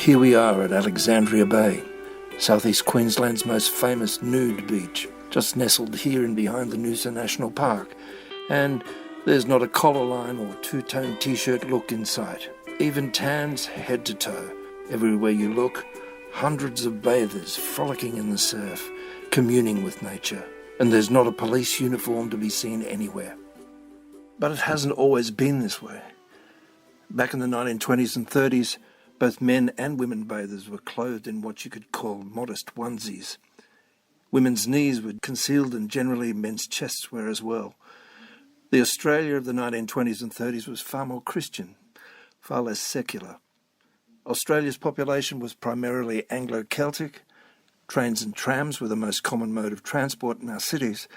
Here we are at Alexandria Bay, southeast Queensland's most famous nude beach, just nestled here in behind the Noosa National Park, and there's not a collar line or two-tone t-shirt look in sight. Even tans head to toe. Everywhere you look, hundreds of bathers frolicking in the surf, communing with nature, and there's not a police uniform to be seen anywhere. But it hasn't always been this way. Back in the 1920s and 30s, both men and women bathers were clothed in what you could call modest onesies. Women's knees were concealed and generally men's chests were as well. The Australia of the 1920s and 30s was far more Christian, far less secular. Australia's population was primarily Anglo-Celtic. Trains and trams were the most common mode of transport in our cities,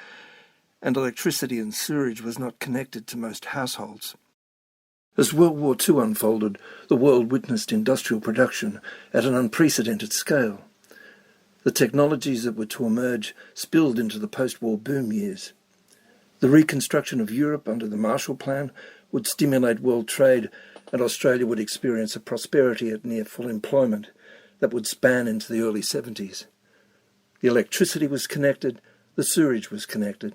and electricity and sewerage was not connected to most households. As World War II unfolded, the world witnessed industrial production at an unprecedented scale. The technologies that were to emerge spilled into the post-war boom years. The reconstruction of Europe under the Marshall Plan would stimulate world trade, and Australia would experience a prosperity at near full employment that would span into the early 70s. The electricity was connected, the sewerage was connected.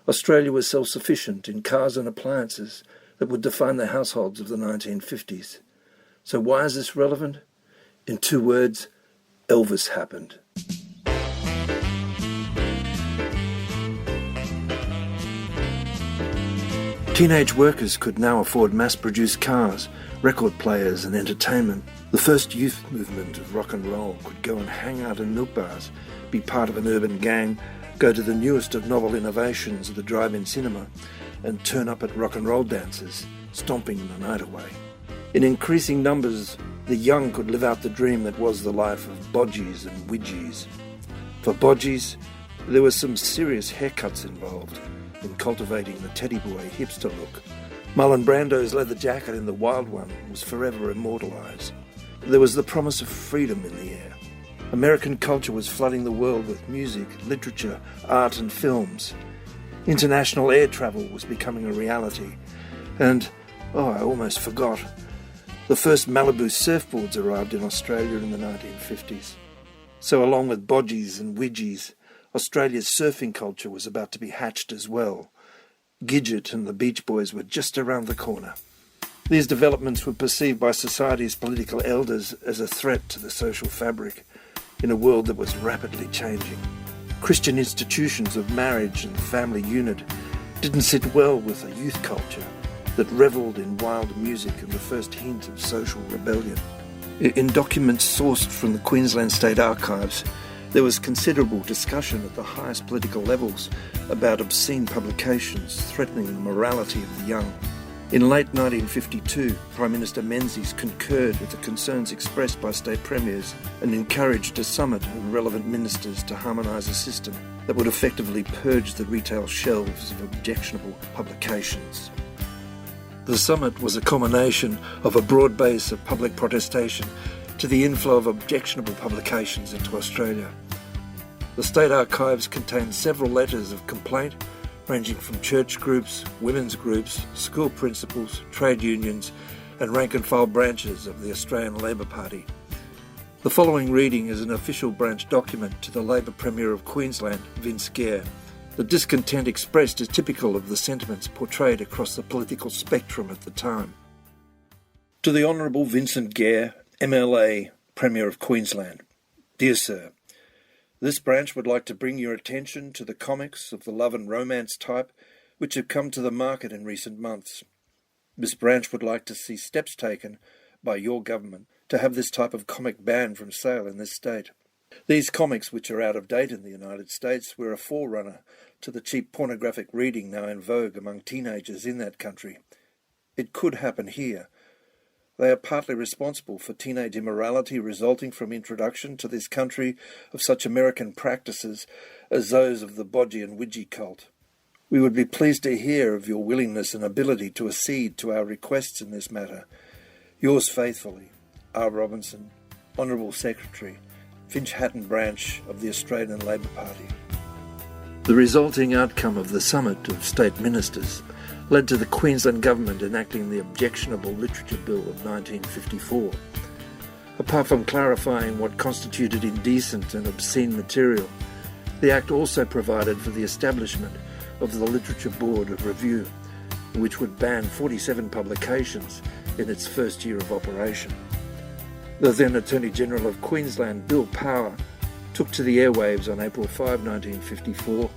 Australia was self-sufficient in cars and appliances that would define the households of the 1950s. So why is this relevant? In 2 words, Elvis happened. Teenage workers could now afford mass-produced cars, record players and entertainment. The first youth movement of rock and roll could go and hang out in milk bars, be part of an urban gang, go to the newest of novel innovations of the drive-in cinema, and turn up at rock and roll dances, stomping the night away. In increasing numbers, the young could live out the dream that was the life of bodgies and widgies. For bodgies, there were some serious haircuts involved in cultivating the teddy boy hipster look. Marlon Brando's leather jacket in The Wild One was forever immortalised. There was the promise of freedom in the air. American culture was flooding the world with music, literature, art and films. International air travel was becoming a reality. And, I almost forgot, the first Malibu surfboards arrived in Australia in the 1950s. So along with bodgies and widgies, Australia's surfing culture was about to be hatched as well. Gidget and the Beach Boys were just around the corner. These developments were perceived by society's political elders as a threat to the social fabric in a world that was rapidly changing. Christian institutions of marriage and family unit didn't sit well with a youth culture that revelled in wild music and the first hint of social rebellion. In documents sourced from the Queensland State Archives, there was considerable discussion at the highest political levels about obscene publications threatening the morality of the young. In late 1952, Prime Minister Menzies concurred with the concerns expressed by state premiers and encouraged a summit of relevant ministers to harmonise a system that would effectively purge the retail shelves of objectionable publications. The summit was a culmination of a broad base of public protestation to the inflow of objectionable publications into Australia. The State Archives contained several letters of complaint ranging from church groups, women's groups, school principals, trade unions and rank-and-file branches of the Australian Labor Party. The following reading is an official branch document to the Labor Premier of Queensland, Vince Gare. The discontent expressed is typical of the sentiments portrayed across the political spectrum at the time. To the Honourable Vincent Gare, MLA, Premier of Queensland. Dear Sir, this branch would like to bring your attention to the comics of the love and romance type which have come to the market in recent months. This branch would like to see steps taken by your government to have this type of comic banned from sale in this state. These comics, which are out of date in the United States, were a forerunner to the cheap pornographic reading now in vogue among teenagers in that country. It could happen here. They are partly responsible for teenage immorality resulting from introduction to this country of such American practices as those of the bodgy and widgy cult. We would be pleased to hear of your willingness and ability to accede to our requests in this matter. Yours faithfully, R. Robinson, Honourable Secretary, Finch Hatton Branch of the Australian Labor Party. The resulting outcome of the summit of state ministers led to the Queensland Government enacting the Objectionable Literature Bill of 1954. Apart from clarifying what constituted indecent and obscene material, the Act also provided for the establishment of the Literature Board of Review, which would ban 47 publications in its first year of operation. The then Attorney-General of Queensland, Bill Power, took to the airwaves on April 5, 1954,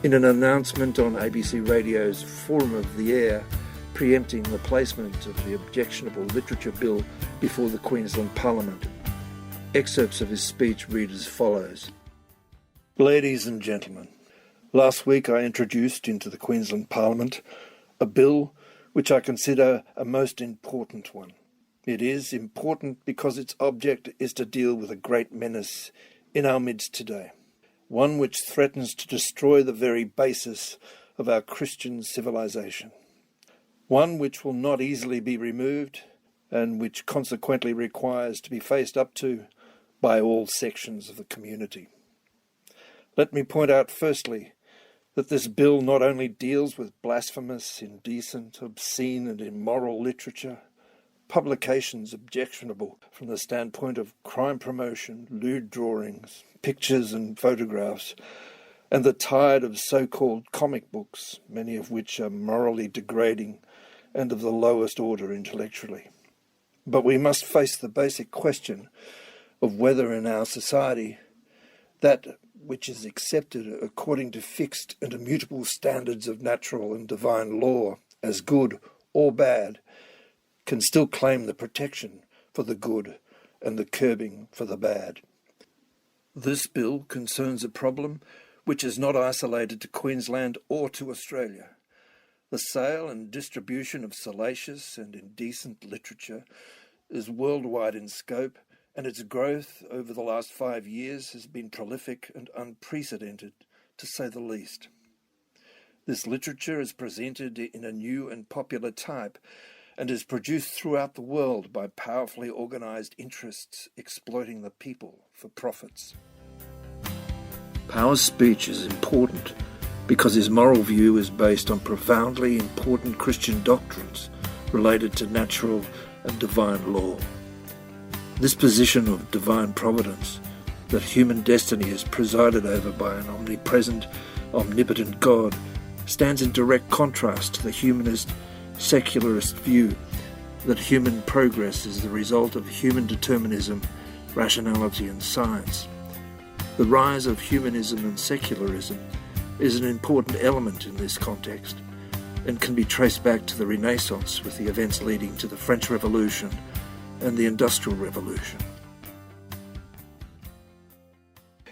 in an announcement on ABC Radio's Forum of the Air, preempting the placement of the objectionable literature bill before the Queensland Parliament. Excerpts of his speech read as follows. Ladies and gentlemen, last week I introduced into the Queensland Parliament a bill which I consider a most important one. It is important because its object is to deal with a great menace in our midst today, one which threatens to destroy the very basis of our Christian civilization, one which will not easily be removed and which consequently requires to be faced up to by all sections of the community. Let me point out firstly that this bill not only deals with blasphemous, indecent, obscene and immoral literature, publications objectionable from the standpoint of crime promotion, lewd drawings, pictures and photographs, and the tide of so-called comic books, many of which are morally degrading and of the lowest order intellectually. But we must face the basic question of whether in our society that which is accepted according to fixed and immutable standards of natural and divine law as good or bad can still claim the protection for the good and the curbing for the bad. This bill concerns a problem which is not isolated to Queensland or to Australia. The sale and distribution of salacious and indecent literature is worldwide in scope, and its growth over the last 5 years has been prolific and unprecedented, to say the least. This literature is presented in a new and popular type and is produced throughout the world by powerfully organised interests exploiting the people for profits. Power's speech is important because his moral view is based on profoundly important Christian doctrines related to natural and divine law. This position of divine providence, that human destiny is presided over by an omnipresent, omnipotent God, stands in direct contrast to the humanist, secularist view that human progress is the result of human determinism, rationality and science. The rise of humanism and secularism is an important element in this context and can be traced back to the Renaissance with the events leading to the French Revolution and the Industrial Revolution.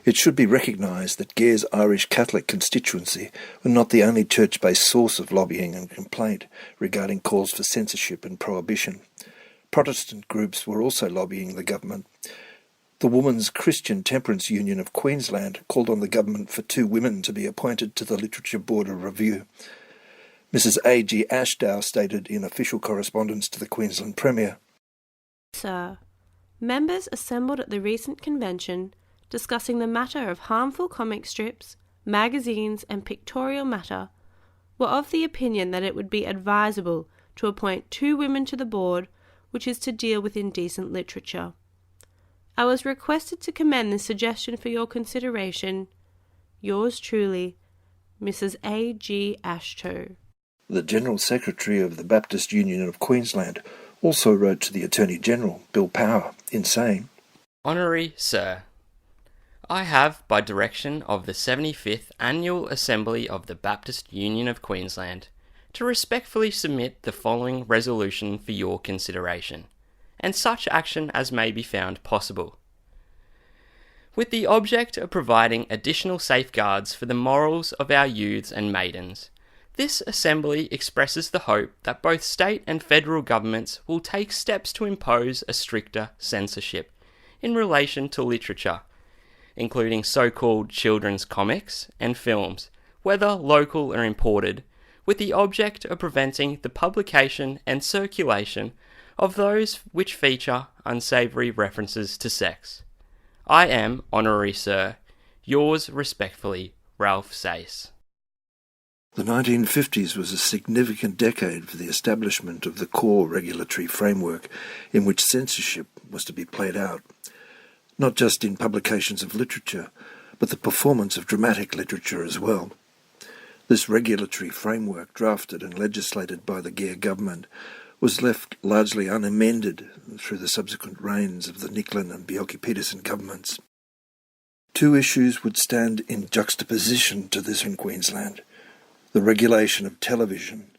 It should be recognised that Gare's Irish Catholic constituency were not the only church-based source of lobbying and complaint regarding calls for censorship and prohibition. Protestant groups were also lobbying the government. The Women's Christian Temperance Union of Queensland called on the government for 2 women to be appointed to the Literature Board of Review. Mrs. A.G. Ashdow stated in official correspondence to the Queensland Premier, Sir, members assembled at the recent convention discussing the matter of harmful comic strips, magazines and pictorial matter were of the opinion that it would be advisable to appoint 2 women to the board which is to deal with indecent literature. I was requested to commend this suggestion for your consideration. Yours truly, Mrs. A. G. Ashtow. The General Secretary of the Baptist Union of Queensland also wrote to the Attorney-General, Bill Power, in saying, Honorary Sir, I have, by direction of the 75th Annual Assembly of the Baptist Union of Queensland, to respectfully submit the following resolution for your consideration, and such action as may be found possible. With the object of providing additional safeguards for the morals of our youths and maidens, this Assembly expresses the hope that both state and federal governments will take steps to impose a stricter censorship in relation to literature, including so-called children's comics and films, whether local or imported, with the object of preventing the publication and circulation of those which feature unsavoury references to sex. I am, Honorary Sir, yours respectfully, Ralph Sayce. The 1950s was a significant decade for the establishment of the core regulatory framework in which censorship was to be played out, not just in publications of literature, but the performance of dramatic literature as well. This regulatory framework, drafted and legislated by the Gere government, was left largely unamended through the subsequent reigns of the Nicklin and Bjelke-Petersen governments. Two issues would stand in juxtaposition to this in Queensland: the regulation of television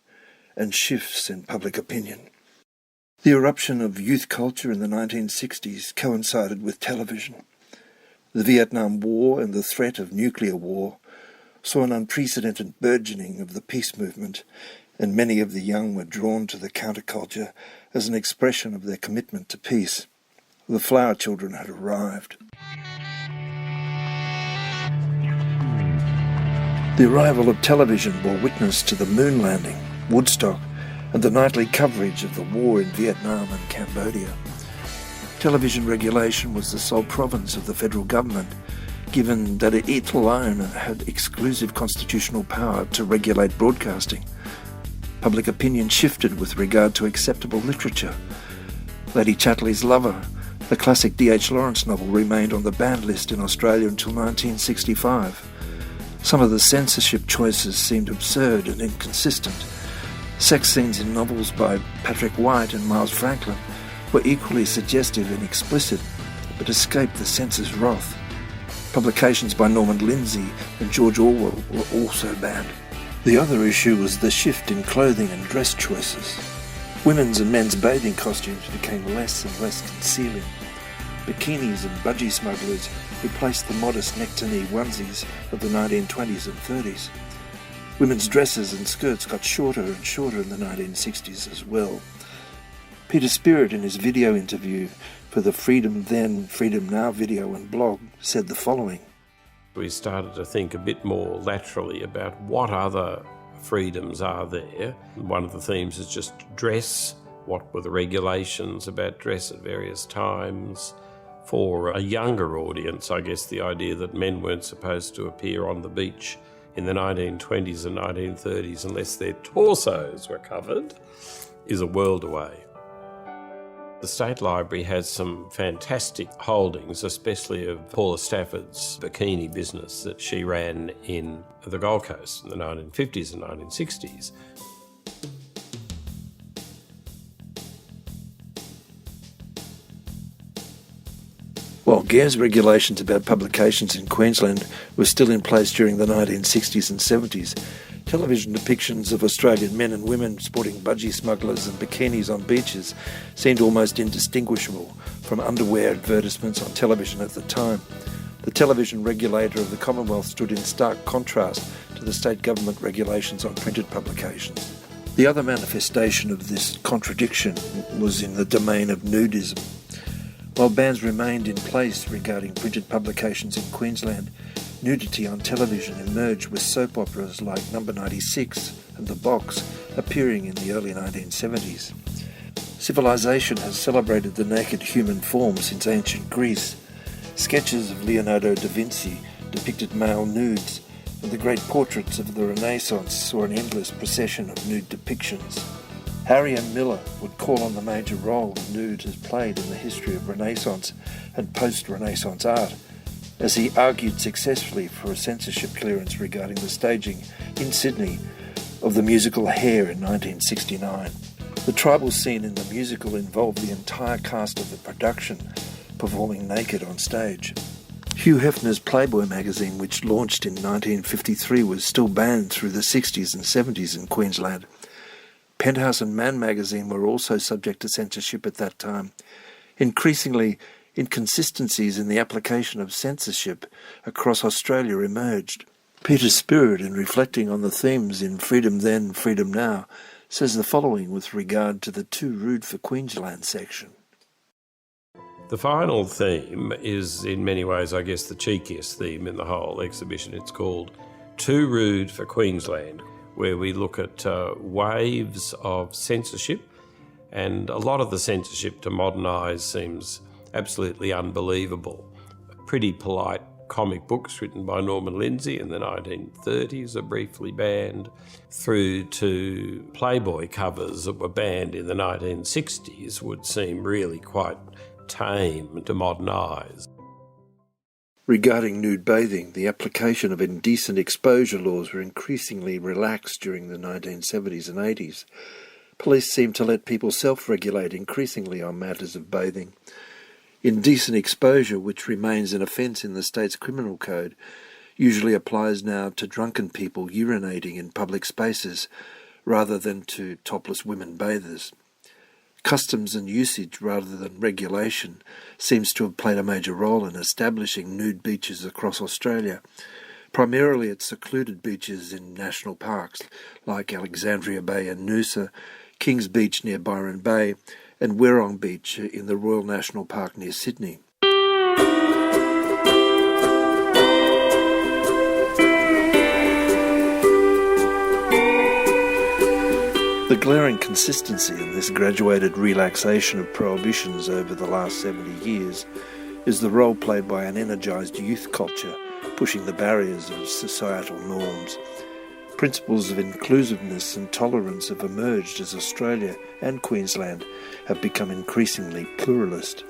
and shifts in public opinion. The eruption of youth culture in the 1960s coincided with television. The Vietnam War and the threat of nuclear war saw an unprecedented burgeoning of the peace movement, and many of the young were drawn to the counterculture as an expression of their commitment to peace. The flower children had arrived. The arrival of television bore witness to the moon landing, Woodstock, and the nightly coverage of the war in Vietnam and Cambodia. Television regulation was the sole province of the federal government, given that it alone had exclusive constitutional power to regulate broadcasting. Public opinion shifted with regard to acceptable literature. Lady Chatterley's Lover, the classic D.H. Lawrence novel, remained on the banned list in Australia until 1965. Some of the censorship choices seemed absurd and inconsistent. Sex scenes in novels by Patrick White and Miles Franklin were equally suggestive and explicit, but escaped the censor's wrath. Publications by Norman Lindsay and George Orwell were also banned. The other issue was the shift in clothing and dress choices. Women's and men's bathing costumes became less and less concealing. Bikinis and budgie smugglers replaced the modest neck-to-knee onesies of the 1920s and 30s. Women's dresses and skirts got shorter and shorter in the 1960s as well. Peter Spirit, in his video interview for the Freedom Then, Freedom Now video and blog, said the following. We started to think a bit more laterally about what other freedoms are there. One of the themes is just dress. What were the regulations about dress at various times? For a younger audience, I guess the idea that men weren't supposed to appear on the beach in the 1920s and 1930s unless their torsos were covered is a world away. The State Library has some fantastic holdings, especially of Paula Stafford's bikini business that she ran in the Gold Coast in the 1950s and 1960s. While Gere's regulations about publications in Queensland were still in place during the 1960s and 70s, television depictions of Australian men and women sporting budgie smugglers and bikinis on beaches seemed almost indistinguishable from underwear advertisements on television at the time. The television regulator of the Commonwealth stood in stark contrast to the state government regulations on printed publications. The other manifestation of this contradiction was in the domain of nudism. While bans remained in place regarding printed publications in Queensland, nudity on television emerged with soap operas like Number 96 and The Box appearing in the early 1970s. Civilization has celebrated the naked human form since ancient Greece. Sketches of Leonardo da Vinci depicted male nudes, and the great portraits of the Renaissance saw an endless procession of nude depictions. Harry M. Miller would call on the major role nude has played in the history of Renaissance and post-Renaissance art, as he argued successfully for a censorship clearance regarding the staging in Sydney of the musical Hair in 1969. The tribal scene in the musical involved the entire cast of the production performing naked on stage. Hugh Hefner's Playboy magazine, which launched in 1953, was still banned through the 60s and 70s in Queensland. Penthouse and Man magazine were also subject to censorship at that time. Increasingly, inconsistencies in the application of censorship across Australia emerged. Peter Spirit, in reflecting on the themes in Freedom Then, Freedom Now, says the following with regard to the Too Rude for Queensland section. The final theme is in many ways, I guess, the cheekiest theme in the whole exhibition. It's called Too Rude for Queensland, where we look at waves of censorship, and a lot of the censorship to modern eyes seems absolutely unbelievable. Pretty polite comic books written by Norman Lindsay in the 1930s are briefly banned, through to Playboy covers that were banned in the 1960s would seem really quite tame to modern eyes. Regarding nude bathing, the application of indecent exposure laws were increasingly relaxed during the 1970s and 80s. Police seemed to let people self-regulate increasingly on matters of bathing. Indecent exposure, which remains an offence in the state's criminal code, usually applies now to drunken people urinating in public spaces rather than to topless women bathers. Customs and usage rather than regulation seems to have played a major role in establishing nude beaches across Australia, primarily at secluded beaches in national parks like Alexandria Bay and Noosa, Kings Beach near Byron Bay, and Werrong Beach in the Royal National Park near Sydney. The glaring consistency in this graduated relaxation of prohibitions over the last 70 years is the role played by an energised youth culture pushing the barriers of societal norms. Principles of inclusiveness and tolerance have emerged as Australia and Queensland have become increasingly pluralist.